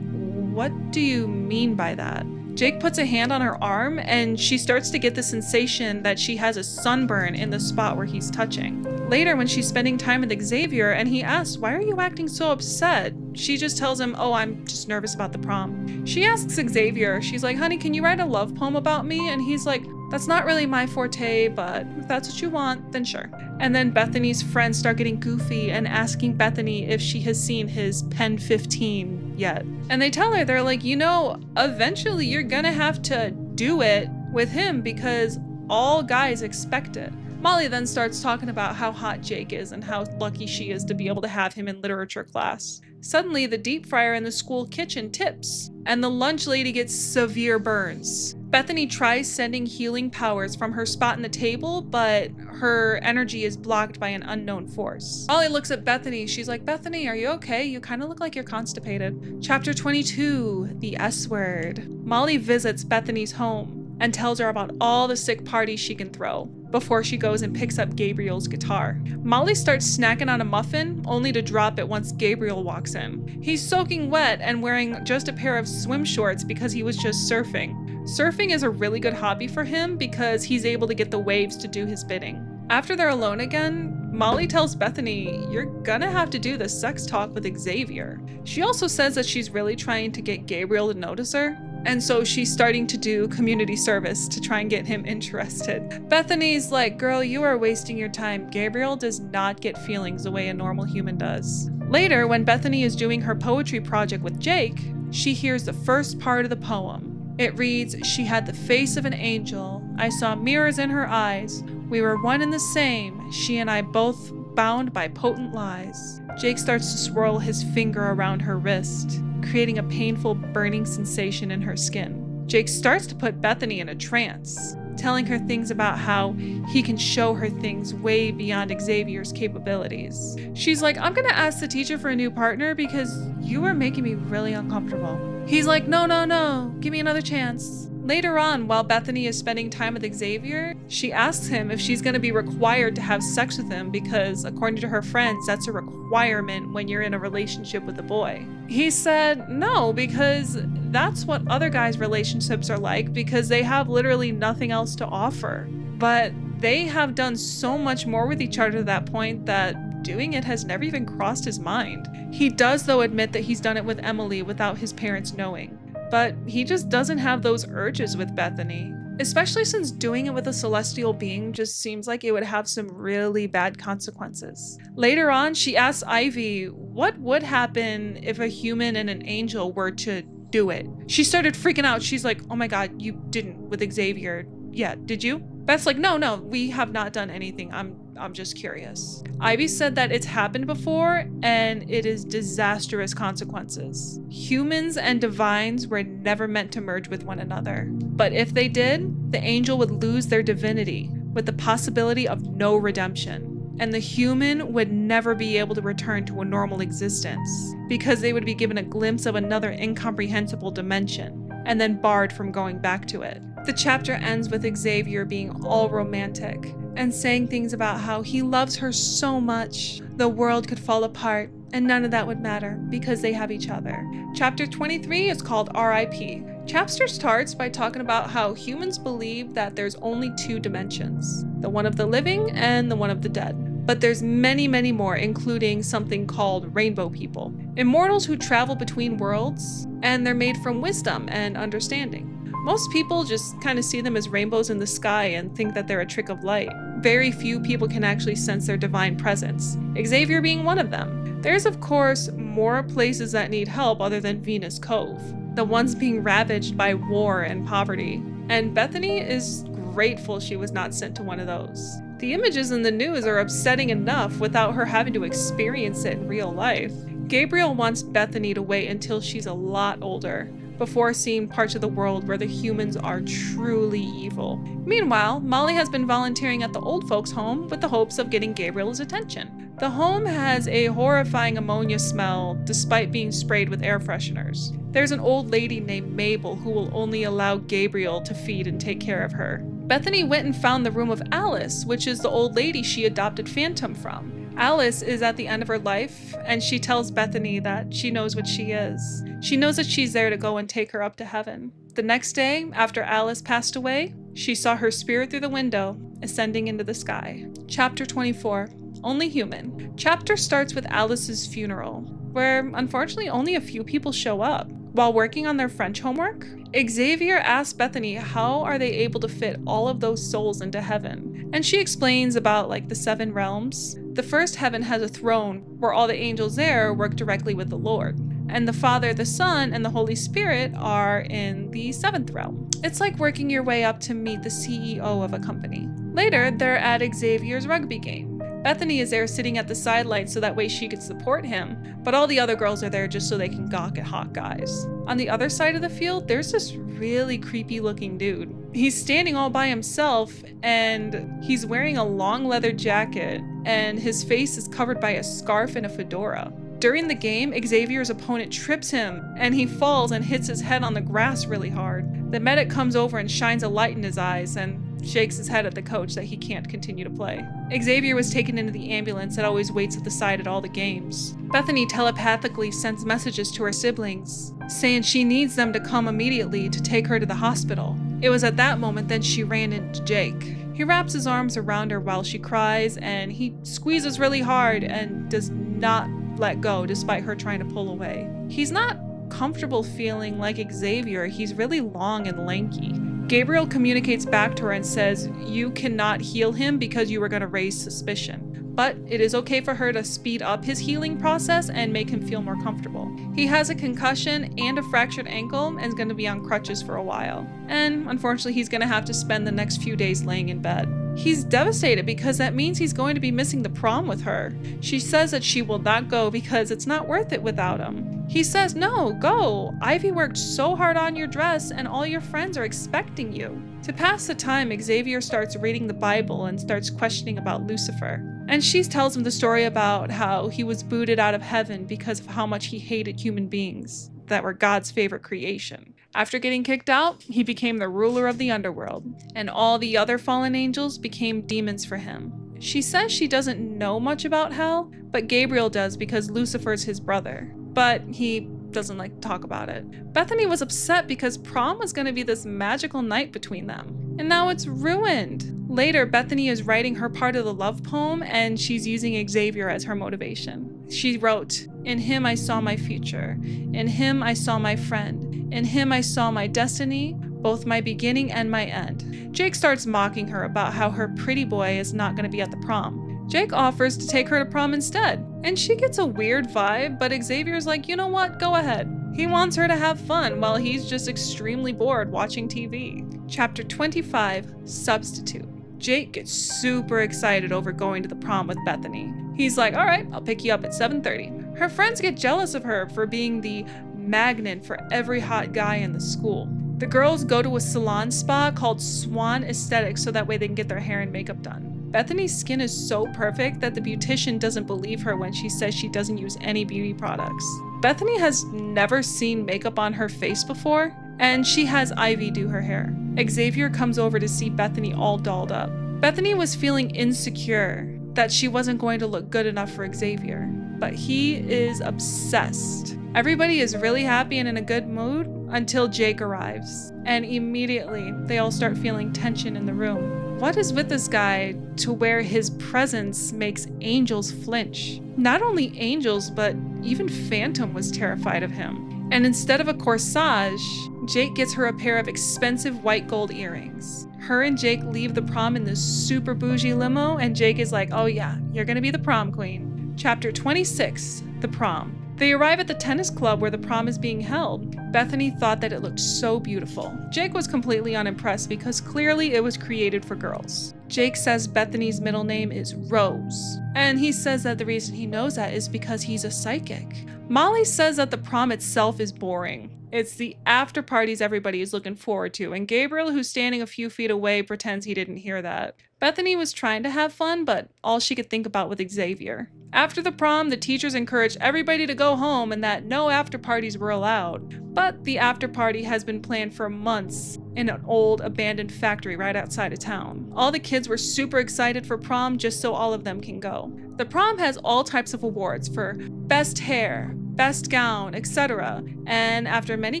what do you mean by that? Jake puts a hand on her arm and she starts to get the sensation that she has a sunburn in the spot where he's touching. Later, when she's spending time with Xavier and he asks, why are you acting so upset? She just tells him, oh, I'm just nervous about the prom. She asks Xavier, she's like, honey, can you write a love poem about me? And he's like, that's not really my forte, but if that's what you want, then sure. And then Bethany's friends start getting goofy and asking Bethany if she has seen his Pen 15 yet. And they tell her, they're like, you know, eventually you're gonna have to do it with him because all guys expect it. Molly then starts talking about how hot Jake is and how lucky she is to be able to have him in literature class. Suddenly, the deep fryer in the school kitchen tips, and the lunch lady gets severe burns. Bethany tries sending healing powers from her spot in the table, but her energy is blocked by an unknown force. Molly looks at Bethany. She's like, Bethany, are you okay? You kind of look like you're constipated. Chapter 22, The S Word. Molly visits Bethany's home and tells her about all the sick parties she can throw before she goes and picks up Gabriel's guitar. Molly starts snacking on a muffin, only to drop it once Gabriel walks in. He's soaking wet and wearing just a pair of swim shorts because he was just surfing. Surfing is a really good hobby for him because he's able to get the waves to do his bidding. After they're alone again, Molly tells Bethany, you're gonna have to do the sex talk with Xavier. She also says that she's really trying to get Gabriel to notice her, and so she's starting to do community service to try and get him interested. Bethany's like, girl, you are wasting your time. Gabriel does not get feelings the way a normal human does. Later, when Bethany is doing her poetry project with Jake, she hears the first part of the poem. It reads, she had the face of an angel. I saw mirrors in her eyes. We were one and the same. She and I both bound by potent lies. Jake starts to swirl his finger around her wrist, creating a painful burning sensation in her skin. Jake starts to put Bethany in a trance, telling her things about how he can show her things way beyond Xavier's capabilities. She's like, I'm gonna ask the teacher for a new partner because you are making me really uncomfortable. He's like, no, give me another chance. Later on, while Bethany is spending time with Xavier, she asks him if she's going to be required to have sex with him because, according to her friends, that's a requirement when you're in a relationship with a boy. He said no, because that's what other guys' relationships are like, because they have literally nothing else to offer. But they have done so much more with each other to that point that doing it has never even crossed his mind. He does, though, admit that he's done it with Emily without his parents knowing. But he just doesn't have those urges with Bethany, especially since doing it with a celestial being just seems like it would have some really bad consequences. Later on, she asks Ivy what would happen if a human and an angel were to do it. She started freaking out. She's like, oh my god, you didn't with Xavier yet, did you? Beth's like, no, we have not done anything. I'm just curious. Ivy said that it's happened before and it is disastrous consequences. Humans and divines were never meant to merge with one another. But if they did, the angel would lose their divinity with the possibility of no redemption. and the human would never be able to return to a normal existence because they would be given a glimpse of another incomprehensible dimension and then barred from going back to it. The chapter ends with Xavier being all romantic and saying things about how he loves her so much the world could fall apart and none of that would matter because they have each other. Chapter 23 is called R.I.P. Chapter starts by talking about how humans believe that there's only two dimensions, the one of the living and the one of the dead. But there's many, many more, including something called rainbow people, immortals who travel between worlds, and they're made from wisdom and understanding. Most people just kind of see them as rainbows in the sky and think that they're a trick of light. Very few people can actually sense their divine presence, Xavier being one of them. There's of course more places that need help other than Venus Cove, the ones being ravaged by war and poverty, and Bethany is grateful she was not sent to one of those. The images in the news are upsetting enough without her having to experience it in real life. Gabriel wants Bethany to wait until she's a lot older before seeing parts of the world where the humans are truly evil. Meanwhile, Molly has been volunteering at the old folks' home with the hopes of getting Gabriel's attention. The home has a horrifying ammonia smell despite being sprayed with air fresheners. There's an old lady named Mabel who will only allow Gabriel to feed and take care of her. Bethany went and found the room of Alice, which is the old lady she adopted Phantom from. Alice is at the end of her life, and she tells Bethany that she knows what she is. She knows that she's there to go and take her up to heaven. The next day, after Alice passed away, she saw her spirit through the window, ascending into the sky. Chapter 24, Only Human. Chapter starts with Alice's funeral, where unfortunately only a few people show up. While working on their French homework, Xavier asks Bethany how are they able to fit all of those souls into heaven. And she explains about the 7 realms. The first heaven has a throne where all the angels there work directly with the Lord. And the Father, the Son, and the Holy Spirit are in the 7th realm. It's like working your way up to meet the CEO of a company. Later, they're at Xavier's rugby game. Bethany is there sitting at the sidelines so that way she could support him, but all the other girls are there just so they can gawk at hot guys. On the other side of the field, there's this really creepy looking dude. He's standing all by himself and he's wearing a long leather jacket and his face is covered by a scarf and a fedora. During the game, Xavier's opponent trips him and he falls and hits his head on the grass really hard. The medic comes over and shines a light in his eyes and shakes his head at the coach that he can't continue to play. Xavier was taken into the ambulance that always waits at the side at all the games. Bethany telepathically sends messages to her siblings, saying she needs them to come immediately to take her to the hospital. It was at that moment that she ran into Jake. He wraps his arms around her while she cries, and he squeezes really hard and does not let go despite her trying to pull away. He's not comfortable feeling like Xavier. He's really long and lanky. Gabriel communicates back to her and says, "You cannot heal him because you are going to raise suspicion." But it is okay for her to speed up his healing process and make him feel more comfortable. He has a concussion and a fractured ankle and is going to be on crutches for a while. And unfortunately, he's going to have to spend the next few days laying in bed. He's devastated because that means he's going to be missing the prom with her. She says that she will not go because it's not worth it without him. He says, "No, go. Ivy worked so hard on your dress and all your friends are expecting you." To pass the time, Xavier starts reading the Bible and starts questioning about Lucifer. And she tells him the story about how he was booted out of heaven because of how much he hated human beings that were God's favorite creation. After getting kicked out, he became the ruler of the underworld, and all the other fallen angels became demons for him. She says she doesn't know much about hell, but Gabriel does because Lucifer's his brother. But he doesn't like to talk about it. Bethany was upset because prom was going to be this magical night between them, and now it's ruined. Later, Bethany is writing her part of the love poem and she's using Xavier as her motivation. She wrote, "In him I saw my future. In him I saw my friend. In him I saw my destiny, both my beginning and my end." Jake starts mocking her about how her pretty boy is not going to be at the prom. Jake offers to take her to prom instead, and she gets a weird vibe, but Xavier's like, "You know what? Go ahead." He wants her to have fun while he's just extremely bored watching TV. Chapter 25, Substitute. Jake gets super excited over going to the prom with Bethany. He's like, "All right, I'll pick you up at 7:30. Her friends get jealous of her for being the magnet for every hot guy in the school. The girls go to a salon spa called Swan Aesthetics so that way they can get their hair and makeup done. Bethany's skin is so perfect that the beautician doesn't believe her when she says she doesn't use any beauty products. Bethany has never seen makeup on her face before, and she has Ivy do her hair. Xavier comes over to see Bethany all dolled up. Bethany was feeling insecure that she wasn't going to look good enough for Xavier, but he is obsessed. Everybody is really happy and in a good mood until Jake arrives, and immediately they all start feeling tension in the room. What is with this guy to where his presence makes angels flinch? Not only angels, but even Phantom was terrified of him. And instead of a corsage, Jake gets her a pair of expensive white gold earrings. Her and Jake leave the prom in this super bougie limo, and Jake is like, oh yeah, you're gonna be the prom queen. Chapter 26, The Prom. They arrive at the tennis club where the prom is being held. Bethany thought that it looked so beautiful. Jake was completely unimpressed because clearly it was created for girls. Jake says Bethany's middle name is Rose, and he says that the reason he knows that is because he's a psychic. Molly says that the prom itself is boring. It's the after parties everybody is looking forward to, and Gabriel, who's standing a few feet away, pretends he didn't hear that. Bethany was trying to have fun, but all she could think about was Xavier. After the prom, the teachers encouraged everybody to go home and that no after parties were allowed. But the after party has been planned for months in an old abandoned factory right outside of town. All the kids were super excited for prom just so all of them can go. The prom has all types of awards for best hair, best gown, etc. And after many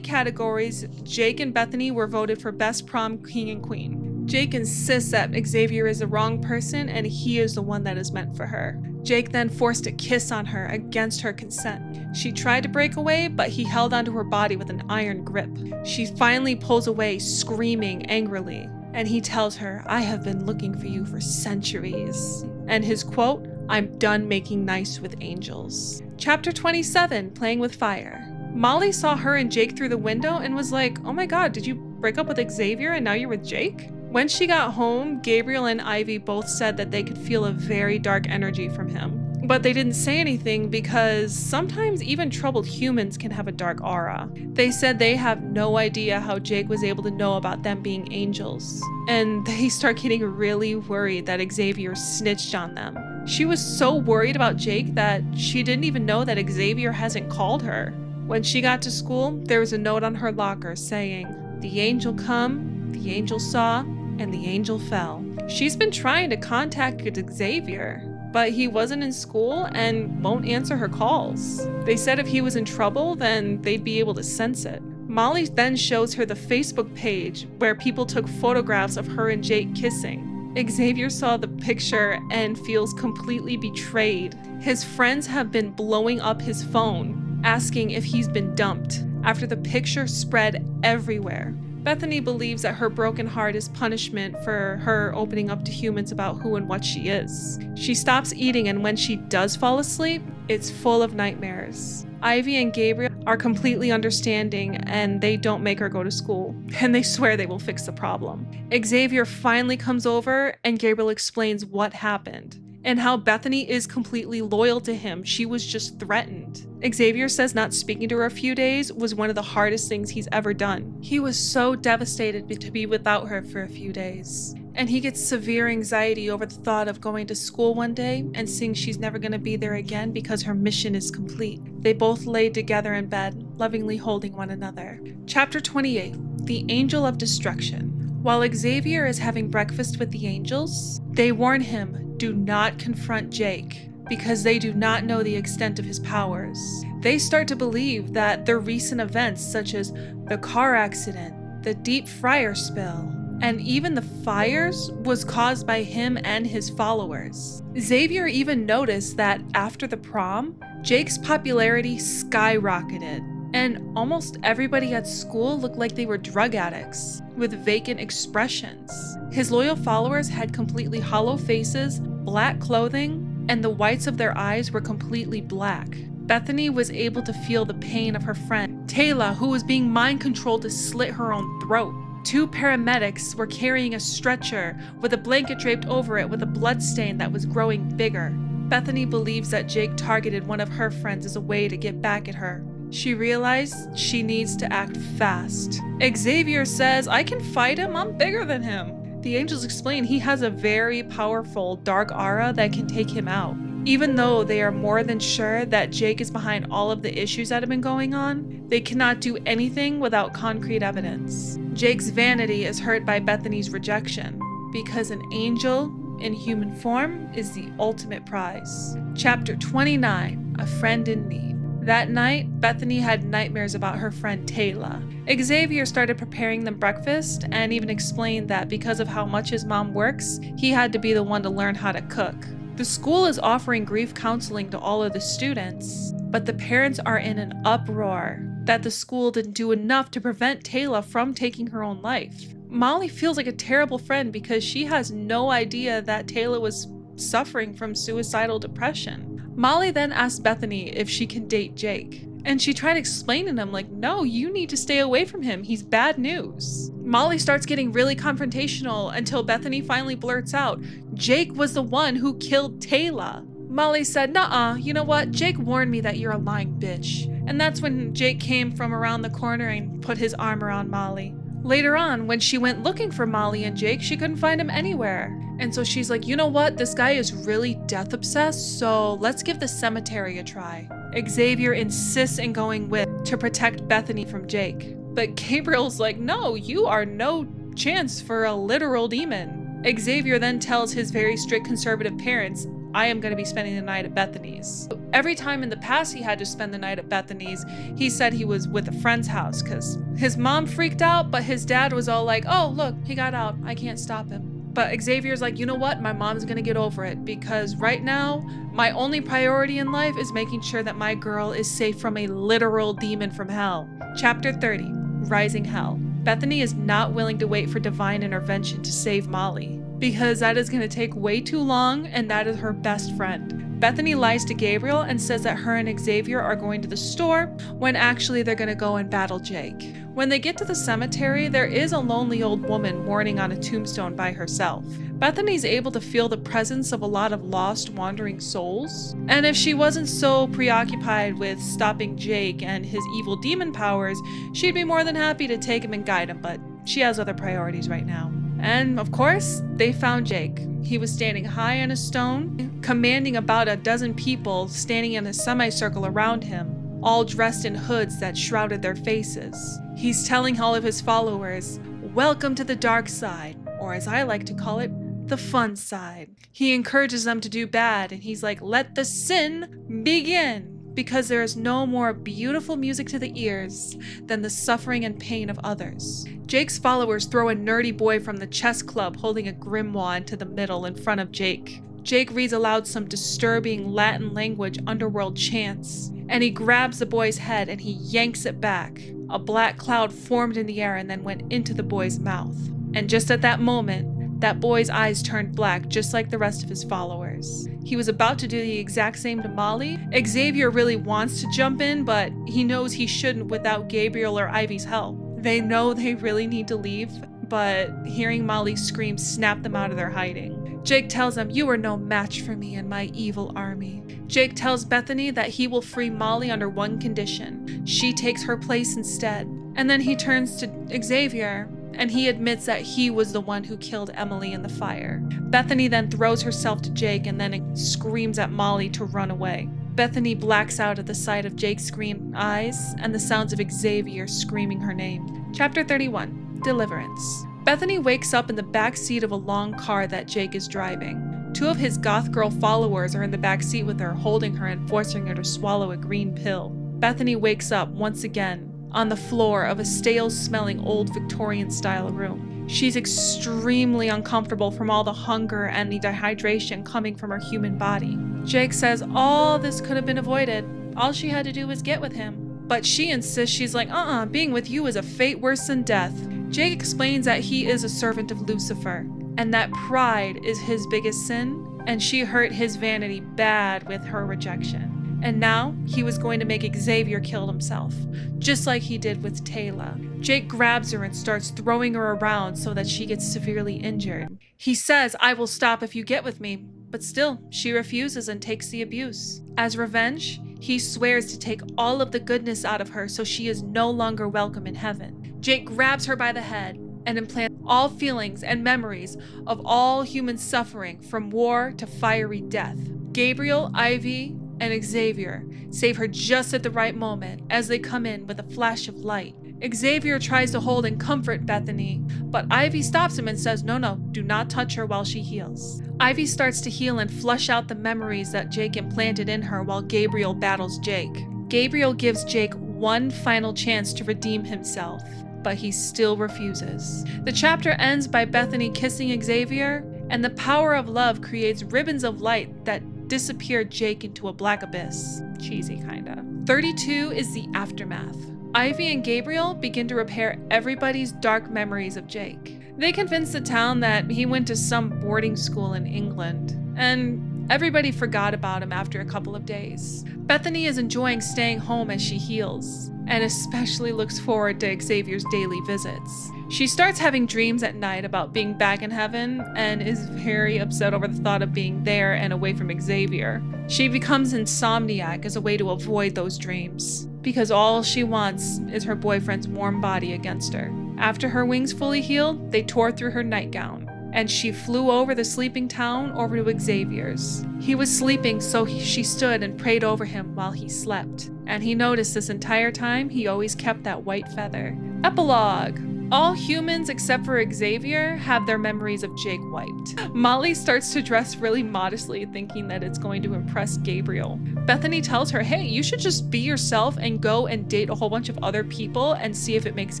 categories, Jake and Bethany were voted for best prom king and queen. Jake insists that Xavier is the wrong person and he is the one that is meant for her. Jake then forced a kiss on her against her consent. She tried to break away, but he held onto her body with an iron grip. She finally pulls away, screaming angrily, and he tells her, I have been looking for you for centuries. And his quote, I'm done making nice with angels. Chapter 27, Playing with Fire. Molly saw her and Jake through the window and was like, oh my god, did you break up with Xavier and now you're with Jake? When she got home, Gabriel and Ivy both said that they could feel a very dark energy from him. But they didn't say anything because sometimes even troubled humans can have a dark aura. They said they have no idea how Jake was able to know about them being angels. And they start getting really worried that Xavier snitched on them. She was so worried about Jake that she didn't even know that Xavier hasn't called her. When she got to school, there was a note on her locker saying, the angel come, the angel saw, and the angel fell. She's been trying to contact Xavier, but he wasn't in school and won't answer her calls. They said if he was in trouble, then they'd be able to sense it. Molly then shows her the Facebook page where people took photographs of her and Jake kissing. Xavier saw the picture and feels completely betrayed. His friends have been blowing up his phone, asking if he's been dumped, after the picture spread everywhere. Bethany believes that her broken heart is punishment for her opening up to humans about who and what she is. She stops eating, and when she does fall asleep, it's full of nightmares. Ivy and Gabriel are completely understanding, and they don't make her go to school, and they swear they will fix the problem. Xavier finally comes over, and Gabriel explains what happened and how Bethany is completely loyal to him. She was just threatened. Xavier says not speaking to her a few days was one of the hardest things he's ever done. He was so devastated to be without her for a few days. And he gets severe anxiety over the thought of going to school one day and seeing she's never going to be there again because her mission is complete. They both lay together in bed, lovingly holding one another. Chapter 28, The Angel of Destruction. While Xavier is having breakfast with the angels, they warn him, do not confront Jake, because they do not know the extent of his powers. They start to believe that the recent events such as the car accident, the deep fryer spill, and even the fires was caused by him and his followers. Xavier even noticed that after the prom, Jake's popularity skyrocketed, and almost everybody at school looked like they were drug addicts with vacant expressions. His loyal followers had completely hollow faces, black clothing, and the whites of their eyes were completely black. Bethany was able to feel the pain of her friend, Taylor, who was being mind-controlled to slit her own throat. 2 paramedics were carrying a stretcher with a blanket draped over it with a blood stain that was growing bigger. Bethany believes that Jake targeted one of her friends as a way to get back at her. She realized she needs to act fast. Xavier says, I can fight him, I'm bigger than him. The angels explain he has a very powerful dark aura that can take him out. Even though they are more than sure that Jake is behind all of the issues that have been going on, they cannot do anything without concrete evidence. Jake's vanity is hurt by Bethany's rejection, because an angel in human form is the ultimate prize. Chapter 29, A Friend in Need. That night, Bethany had nightmares about her friend Taylor. Xavier started preparing them breakfast and even explained that because of how much his mom works, he had to be the one to learn how to cook. The school is offering grief counseling to all of the students, but the parents are in an uproar that the school didn't do enough to prevent Taylor from taking her own life. Molly feels like a terrible friend because she has no idea that Taylor was suffering from suicidal depression. Molly then asks Bethany if she can date Jake, and she tried explaining to him like, no, you need to stay away from him, he's bad news. Molly starts getting really confrontational until Bethany finally blurts out, Jake was the one who killed Taylor. Molly said, nuh-uh, you know what, Jake warned me that you're a lying bitch. And that's when Jake came from around the corner and put his arm around Molly. Later on, when she went looking for Molly and Jake, she couldn't find him anywhere. And so she's like, you know what? This guy is really death obsessed, so let's give the cemetery a try. Xavier insists in going with to protect Bethany from Jake. But Gabriel's like, no, you are no chance for a literal demon. Xavier then tells his very strict conservative parents, I am going to be spending the night at Bethany's. Every time in the past he had to spend the night at Bethany's, he said he was with a friend's house because his mom freaked out, but his dad was all like, oh, look, he got out. I can't stop him. But Xavier's like, you know what? My mom's going to get over it because right now, my only priority in life is making sure that my girl is safe from a literal demon from hell. Chapter 30, Rising Hell. Bethany is not willing to wait for divine intervention to save Molly, because that is going to take way too long, and that is her best friend. Bethany lies to Gabriel and says that her and Xavier are going to the store when actually they're going to go and battle Jake. When they get to the cemetery, there is a lonely old woman mourning on a tombstone by herself. Bethany's able to feel the presence of a lot of lost, wandering souls. And if she wasn't so preoccupied with stopping Jake and his evil demon powers, she'd be more than happy to take him and guide him, but she has other priorities right now. And of course, they found Jake. He was standing high on a stone, commanding about a dozen people standing in a semicircle around him, all dressed in hoods that shrouded their faces. He's telling all of his followers, welcome to the dark side, or as I like to call it, the fun side. He encourages them to do bad, and he's like, let the sin begin. Because there is no more beautiful music to the ears than the suffering and pain of others. Jake's followers throw a nerdy boy from the chess club holding a grimoire into the middle in front of Jake. Jake reads aloud some disturbing Latin language underworld chants, and he grabs the boy's head and he yanks it back. A black cloud formed in the air and then went into the boy's mouth. And just at that moment, that boy's eyes turned black just like the rest of his followers. He was about to do the exact same to Molly. Xavier really wants to jump in, but he knows he shouldn't without Gabriel or Ivy's help. They know they really need to leave, but hearing Molly scream snapped them out of their hiding. Jake tells them, you are no match for me and my evil army. Jake tells Bethany that he will free Molly under one condition. She takes her place instead. And then he turns to Xavier, and he admits that he was the one who killed Emily in the fire. Bethany then throws herself to Jake and then screams at Molly to run away. Bethany blacks out at the sight of Jake's green eyes and the sounds of Xavier screaming her name. Chapter 31, Deliverance. Bethany wakes up in the back seat of a long car that Jake is driving. Two of his goth girl followers are in the back seat with her, holding her and forcing her to swallow a green pill. Bethany wakes up once again on the floor of a stale-smelling old Victorian-style room. She's extremely uncomfortable from all the hunger and the dehydration coming from her human body. Jake says all this could have been avoided. All she had to do was get with him. But she insists, she's like, being with you is a fate worse than death. Jake explains that he is a servant of Lucifer, and that pride is his biggest sin, and she hurt his vanity bad with her rejection. And now, he was going to make Xavier kill himself, just like he did with Taylor. Jake grabs her and starts throwing her around so that she gets severely injured. He says, I will stop if you get with me, but still, she refuses and takes the abuse. As revenge, he swears to take all of the goodness out of her so she is no longer welcome in heaven. Jake grabs her by the head and implant all feelings and memories of all human suffering from war to fiery death. Gabriel, Ivy, and Xavier save her just at the right moment as they come in with a flash of light. Xavier tries to hold and comfort Bethany, but Ivy stops him and says, no, do not touch her while she heals. Ivy starts to heal and flush out the memories that Jake implanted in her while Gabriel battles Jake. Gabriel gives Jake one final chance to redeem himself, but he still refuses. The chapter ends by Bethany kissing Xavier, and the power of love creates ribbons of light that disappear Jake into a black abyss. Cheesy, kinda. 32 is the aftermath. Ivy and Gabriel begin to repair everybody's dark memories of Jake. They convince the town that he went to some boarding school in England, and everybody forgot about him after a couple of days. Bethany is enjoying staying home as she heals, and especially looks forward to Xavier's daily visits. She starts having dreams at night about being back in heaven and is very upset over the thought of being there and away from Xavier. She becomes insomniac as a way to avoid those dreams, because all she wants is her boyfriend's warm body against her. After her wings fully healed, they tore through her nightgown, and she flew over the sleeping town over to Xavier's. He was sleeping, so she stood and prayed over him while he slept, and he noticed this entire time he always kept that white feather. Epilogue. All humans except for Xavier have their memories of Jake wiped. Molly starts to dress really modestly, thinking that it's going to impress Gabriel. Bethany tells her, hey, you should just be yourself and go and date a whole bunch of other people and see if it makes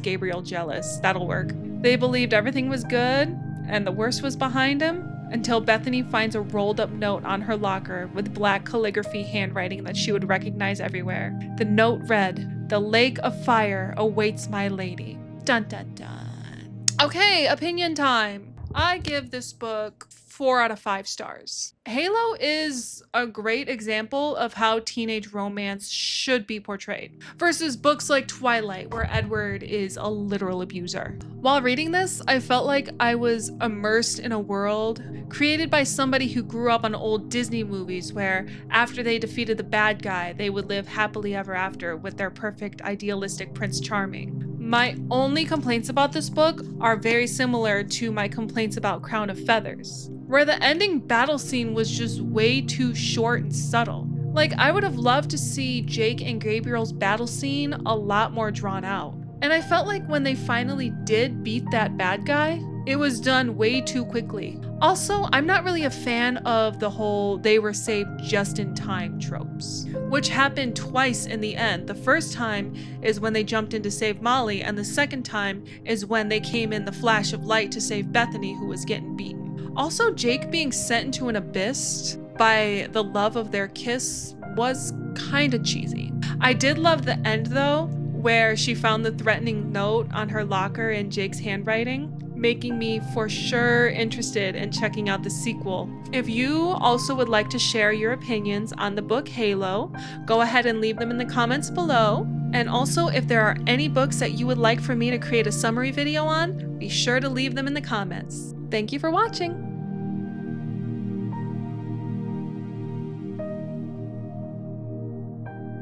Gabriel jealous. That'll work. They believed everything was good and the worst was behind him until Bethany finds a rolled up note on her locker with black calligraphy handwriting that she would recognize everywhere. The note read, "The lake of fire awaits my lady." Dun dun dun. Okay, opinion time. I give this book 4 out of 5 stars. Halo is a great example of how teenage romance should be portrayed, versus books like Twilight, where Edward is a literal abuser. While reading this, I felt like I was immersed in a world created by somebody who grew up on old Disney movies where after they defeated the bad guy, they would live happily ever after with their perfect idealistic Prince Charming. My only complaints about this book are very similar to my complaints about Crown of Feathers, where the ending battle scene was just way too short and subtle. Like, I would have loved to see Jake and Gabriel's battle scene a lot more drawn out. And I felt like when they finally did beat that bad guy, it was done way too quickly. Also, I'm not really a fan of the whole they were saved just in time tropes, which happened twice in the end. The first time is when they jumped in to save Molly, and the second time is when they came in the flash of light to save Bethany, who was getting beaten. Also, Jake being sent into an abyss by the love of their kiss was kinda cheesy. I did love the end though, where she found the threatening note on her locker in Jake's handwriting, making me for sure interested in checking out the sequel. If you also would like to share your opinions on the book Halo, go ahead and leave them in the comments below. And also, if there are any books that you would like for me to create a summary video on, be sure to leave them in the comments. Thank you for watching.